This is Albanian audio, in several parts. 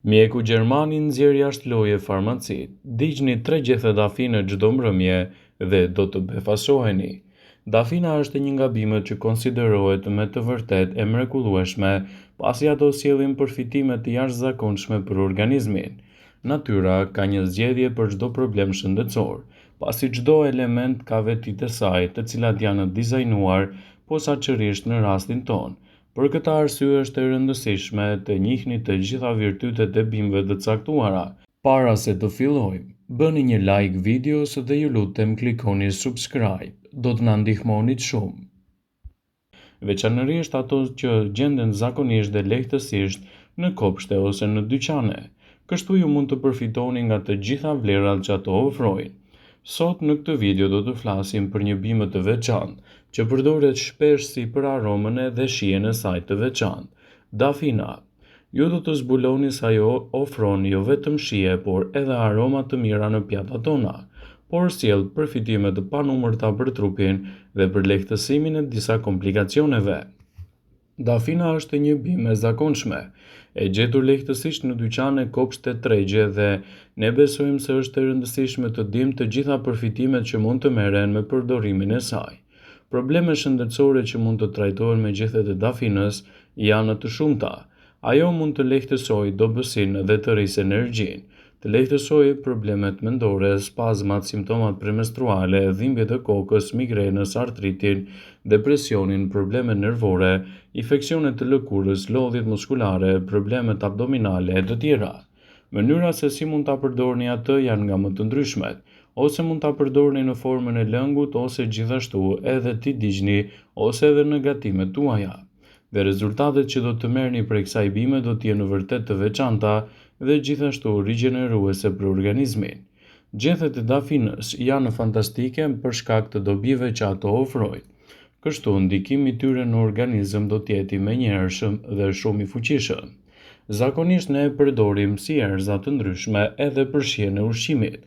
Mjeku gjerman i nxjerr jashtë loje farmacit. Digjni 3 gjethe dafine çdo mbrëmje dhe do të befasoheni. Dafina është një nga bimët që konsiderohet me të vërtet e mrekullueshme, pasi ato sjellin përfitime të jashtëzakonshme për organizmin. Natyra ka një zgjedhje për çdo problem shëndetësor, pasi çdo element ka vetitë e saj, të cilat janë dizajnuar posaçërisht në rastin tonë. Për këtë arsye është e rëndësishme të njihni të gjitha virtytet e bimëve të caktuara. Para se të fillojmë, bëni një like videos dhe ju lutem klikoni subscribe. Do të na ndihmonit shumë. Veçanërisht ato që gjenden zakonisht dhe lehtësisht në kopshte ose në dyqane. Kështu ju mund të përfitoni nga të gjitha vlerat që ato ofrojnë. Sot në këtë video do të flasim për një bimë të veçantë, që përdoret shpesh si për aromën dhe shijen e saj të veçantë, dafina. Ju do të zbuloni se ajo ofron jo vetëm shije, por edhe aroma të mira në pjatat tona, por sjell përfitime të panumërta për trupin dhe për lehtësimin e disa komplikacioneve. Dafina është një bimë e zakonshme, e gjetur lehtësisht në dyqane, kopshte, tregje dhe ne besojmë se është e rëndësishme të dimë të gjitha përfitimet që mund të merren me përdorimin e saj. Probleme shëndetësore që mund të trajtohen me gjethet e dafinës janë të shumta. Ajo mund të lehtësojë dobësinë dhe të rrisë energjinë, të lehtësojë problemet mendore, spazmat, simptomat premenstruale, dhimbjet e kokës, migrenës, artritin, depresionin, probleme nervore, infeksionet të lëkurës, lodhjet muskulare, problemet abdominale e të tjera. Mënyra se si mund ta përdorni atë janë nga më të ndryshmet, ose mund ta përdorni në formën e lëngut ose gjithashtu edhe t'i digjni ose edhe në gatimet tuaja. Dhe rezultatet që do të merrni prej kësaj bime do të jenë vërtet të veçanta dhe gjithashtu rigjeneruese për organizmin. Gjethet e dafinës janë fantastike për shkak të dobive që ato ofrojnë. Kështu ndikimi i tyre në organizëm do të jetë i menjëhershëm dhe shumë i fuqishëm. Zakonisht ne e përdorim si erëza të ndryshme edhe për shijen e ushqimit,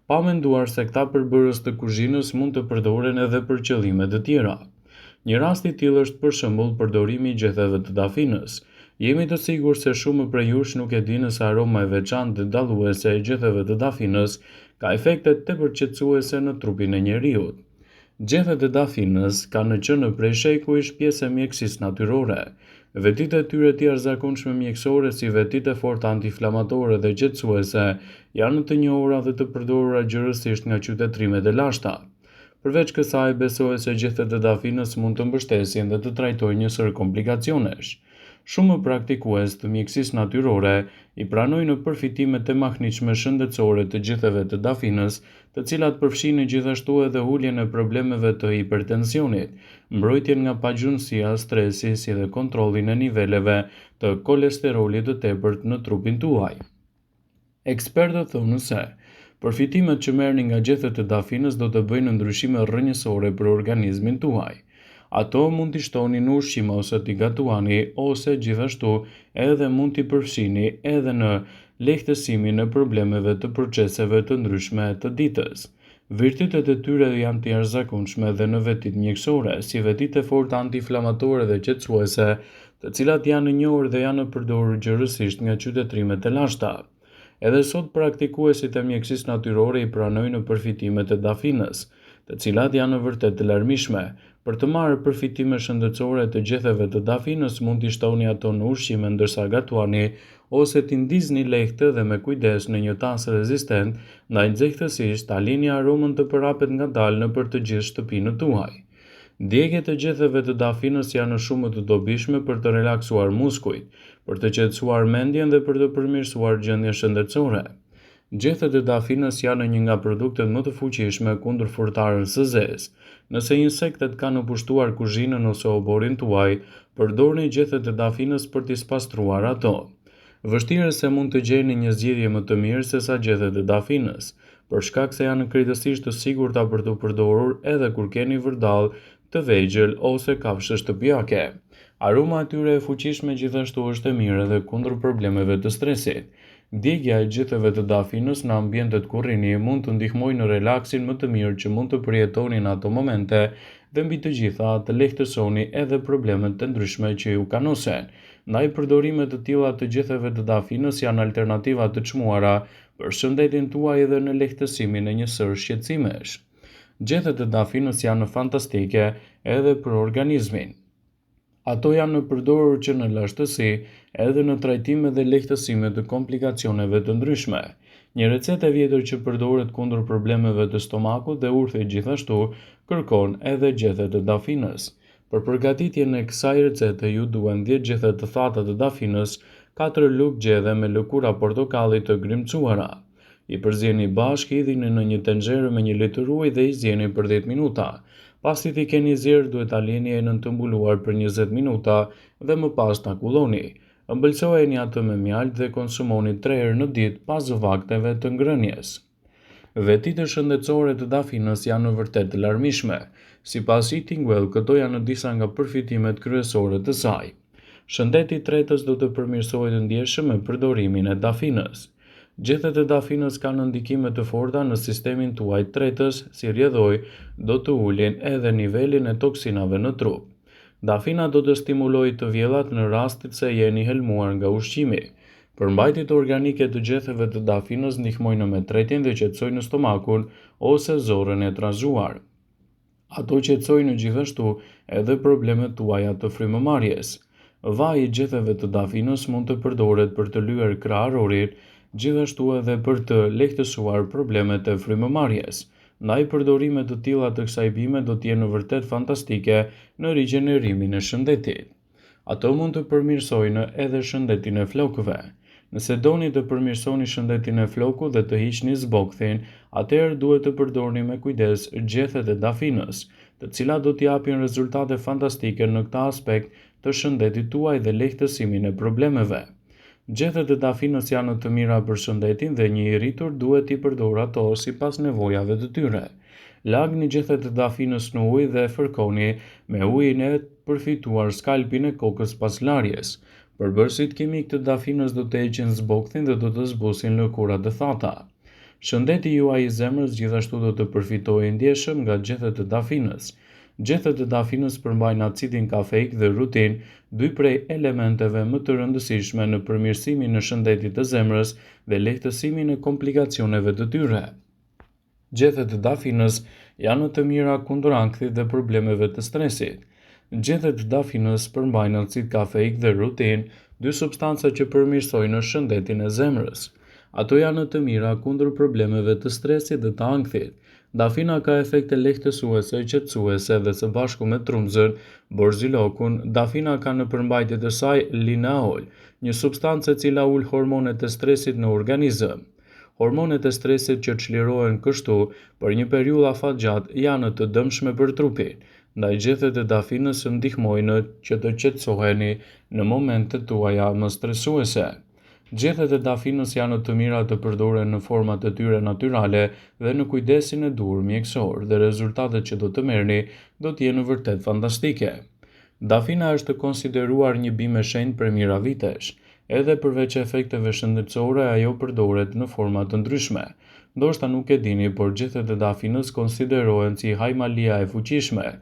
pa menduar se këta përbërës të kuzhinës mund të përdoren edhe për qëllime të tjera. Një rast i tillë është për shembull përdorimi i gjetheve të dafinës. Jemi të sigurt se shumë prej jush nuk e dinë se aroma e veçantë dhe dalluese e gjetheve të dafinës ka efekte tepër qetësuese në trupin e njeriut. Gjethet e dafinës kanë qenë prej shekujsh pjesë e mjekësisë natyrore. Vetitë e tyre të jashtëzakonshme mjekësore si vetitë e forta antiinflamatore dhe qetësuese janë të njohura dhe të përdorura gjërësisht nga qytetrimet e lashta. Përveç kësaj, besohet se gjethet e dafinës mund të mbështesin dhe të trajtojnë një sër komplikacionesh. Shumë praktikues të mjekësisë natyrore i pranojnë përfitimet e mahniqme shëndetësore të gjetheve të dafinës, të cilat përfshijnë gjithashtu edhe uljen e problemeve të hipertensionit, mbrojtjen nga pagjunësia, stresi, si dhe kontrollin e niveleve të kolesterolit të tepërt në trupin tuaj. Ekspertët thonë se përfitimet që merrni nga gjethet e dafinës do të bëjnë ndryshime rrënjësore për organizmin tuaj. Ato mund t'i shtoni në ushqim ose t'i gatuani, ose gjithashtu edhe mund t'i përfshini edhe në lehtësimin e problemeve të proceseve të ndryshme të ditës. Virtytet e tyre janë të jashtëzakonshme dhe në vetitë mjekësore, si vetitë e forta antiinflamatore dhe qetësuese, të cilat janë e njohur dhe janë përdorur gjërësisht nga qytetrimet e lashta. Edhe sot praktikuesit e mjekësisë natyrore i pranojnë përfitimet e dafinës, të cilat janë vërtet të larmishme. Për të marrë përfitime shëndetësore të gjetheve të dafinës mund t'i shtoni ato në ushqime ndërsa gatuani ose t'i ndizni lehtë dhe me kujdes në një tas rezistent, ndaj nxehtësisht ta lini aromën të përhapet ngadalë nëpër të gjithë shtëpinë tuaj. Djegjet e gjetheve të dafinës janë shumë të dobishme për të relaksuar muskujt, për të qetësuar mendjen dhe për të përmirësuar gjendjen shëndetësore. Gjethet e dafinës janë një nga produktet më të fuqishme kundër furtarës së zezë. Nëse insektet kanë pushtuar kuzhinën ose oborin tuaj, përdorni gjethet e dafinës për t'i spastruar ato. Vështirë se mund të gjeni një zgjidhje më të mirë se sa gjethet e dafinës, për shkak se janë krejtësisht të sigurta për të përdorur edhe kur keni vërdall të vegjël ose kafshë shtëpiake. Aroma e tyre e fuqishme gjithashtu është e mirë edhe kundër problemeve të stresit. Djegja e gjetheve të dafinës në ambientet ku rrini mund të ndihmojë në relaksin më të mirë që mund të përjetoni në ato momente dhe mbi të gjitha të lehtësoni edhe problemet të ndryshme që ju kanosen. Ndaj përdorime të tilla të gjetheve të dafinës janë alternativa të çmuara për shëndetin tuaj edhe në lehtësimin e një sër shqetësimesh. Gjethet e dafinës janë fantastike edhe për organizmin. Ato janë në përdorur që në lashtësi edhe në trajtime dhe lehtësime të komplikacioneve të ndryshme. Një recetë e vjetër që përdoret kundër problemeve të stomakut dhe urthit gjithashtu kërkon edhe gjethet e dafinës. Për përgatitjen e kësaj recete ju duhen 10 gjethe të thata të dafinës, 4 lugë gjedhe me lëkura portokalli të grimcuara. I përzieni bashkë, hidhini në një tenxhere me 1 litër ujë dhe i zjeni për 10 minuta. Pasi t'i keni zjerë, duhet ta lini enën të mbuluar për 20 minuta dhe më pas ta kulloni. Ëmbëlsojeni atë me mjaltë dhe konsumoni 3 herë në ditë pas vakteve të ngrënies. Vetitët shëndetësore të dafinës janë në vërtet të larmishme. Sipas Eating Well, këto janë disa nga përfitimet kryesore të saj. Shëndeti i tretës do të përmirësohet ndjeshëm me përdorimin e dafinës. Gjethet e dafinës kanë ndikime të forta në sistemin tuaj të tretës, si rrjedhoj, do të ulin edhe nivelin e toksinave në trup. Dafina do të stimulojë të vjellat në rastin se jeni helmuar nga ushqimi. Përmbajtjet organike të gjetheve të dafinës ndihmojnë me tretjen dhe qetësojnë stomakun ose zorrën e trazhuar. Ato qetësojnë gjithashtu edhe problemet tuaja të frymëmarrjes. Vaji i gjetheve të dafinës mund të përdoret për të lyer krahërorin, gjithashtu edhe për të lehtësuar problemet e frymëmarrjes. Ndaj përdorime të tilla të kësaj bime do të jenë vërtet fantastike në rigjenerimin e shëndetit. Ato mund të përmirësojnë edhe shëndetin e flokëve. Nëse doni të përmirësoni shëndetin e flokut dhe të hiqni zbokthin, atëherë duhet të përdorni me kujdes gjethet e dafinës, të cilat do të japin rezultate fantastike në këtë aspekt të shëndetit tuaj dhe lehtësimin e problemeve. Gjethet e dafinës janë të mira për shëndetin dhe një i rritur duhet i përdor ato sipas nevojave të tyre. Lagni gjethet e dafinës në ujë dhe fërkoni me ujin e përfituar skalpin e kokës pas larjes. Përbërësit kimik të dafinës do të heqin zbokthin dhe do të zbusin lëkurat e thata. Shëndeti juaj i zemrës gjithashtu do të përfitojë ndjeshëm nga gjethet e dafinës. Gjethet e dafinës përmbajnë acidin kafeik dhe rutin, 2 prej elementeve më të rëndësishme në përmirësimin e shëndetit të zemrës dhe lehtësimin e komplikacioneve të tyre. Gjethet e dafinës janë të mira kundër ankthit dhe problemeve të stresit. Gjethet e dafinës përmbajnë acid kafeik dhe rutin, 2 substanca që përmirësojnë shëndetin e zemrës. Ato janë të mira kundër problemeve të stresit dhe të ankthit. Dafina ka efekte lehtësuese, qetësuese dhe së bashku me trumzën, borzilokun, dafina ka në përmbajtjet e saj lineol, një substancë e cila ul hormonet e stresit në organizëm. Hormonet e stresit që çlirohen kështu për një periudhë afatgjatë janë të dëmshme për trupin. Ndaj gjethet e dafinës ndihmojnë që të qetësoheni në momentet tuaja më stresuese. Gjethet e dafinës janë të mira të përdoren në format e tyre natyrale dhe në kujdesin e duhur mjekësor dhe rezultatet që do të merrni do të jenë vërtet fantastike. Dafina është konsideruar një bimë e shenjtë për mijëra vitesh. Edhe përveç efekteve shëndetësore, ajo përdoret në forma të ndryshme. Ndoshta nuk e dini, por gjethet e dafinës konsiderohen si hajmalia e fuqishme.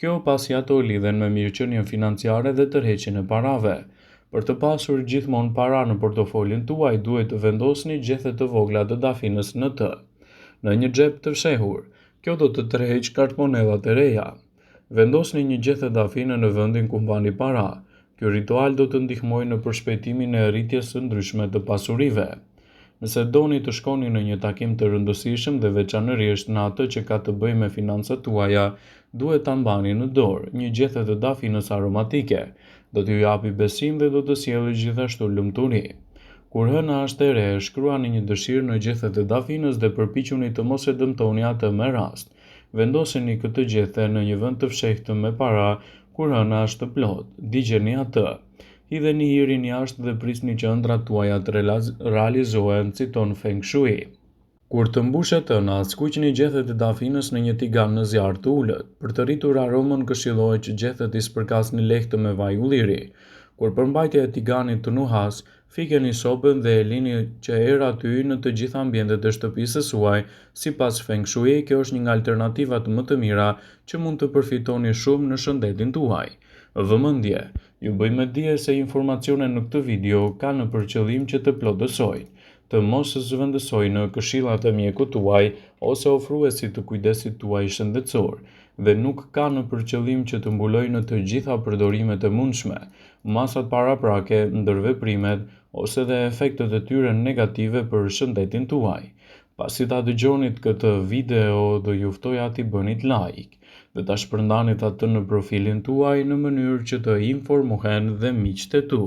Kjo pasi ato lidhen me mirëqenien financiare dhe tërheqjen e parave. Për të pasur gjithmonë para në portofolin tuaj, duhet të vendosni gjethe të vogla të dafinës në të. Në një xhep të fshehur, kjo do të tërheqë kartmonedhat e reja. Vendosni një gjethe dafinë në vendin ku mbani para. Ky ritual do të ndihmojë në përshpejtimin e rritjes së ndryshme të pasurive. Nëse doni të shkoni në një takim të rëndësishëm dhe veçanërisht në atë që ka të bëjë me financat tuaja, duhet ta mbani në dorë një gjethe të dafinës aromatike. Do t'ju japi besim dhe do të sjellë gjithashtu lumturi. Kur hëna është e re, shkruani një dëshirë në gjethet e dafinës dhe përpiquni të mos e dëmtoni atë me rast. Vendoseni këtë gjethe në një vend të fshehtë me para kur hëna është plot. Digjeni atë. Hidheni hirin jashtë dhe prisni që ëndrat tuaja të realizohen, citon Feng Shui. Kur të mbushet hëna, skuqni gjethet e dafinës në një tigan në zjarr të ulët. Për të rritur aromën, këshillohet që gjethet i spërkasni lehtë me vaj ulliri. Kur përmbajtja e tiganit të nuhas, fikeni sobën dhe e lini që era të hyjë në të gjitha ambientet e shtëpisë suaj. Sipas Feng Shui, kjo është një nga alternativat më të mira që mund të përfitoni shumë në shëndetin tuaj. Vëmendje. Ju bëj me dije se informacionet në këtë video kanë për qëllim që të plotësojnë, të mos zëvendësojnë në këshillat e mjekut tuaj ose ofruesit të kujdesit tuaj shëndetësor, dhe nuk kanë për qëllim që të mbulojnë në të gjitha përdorimet e mundshme, masat paraprake, ndërveprimet ose dhe efektet e tyre negative për shëndetin tuaj. Pasi ta dëgjonit këtë video, do ju ftoja t'i bënit like dhe ta shpërndanit atë në profilin tuaj në mënyrë që të informohen dhe miqtë e tu.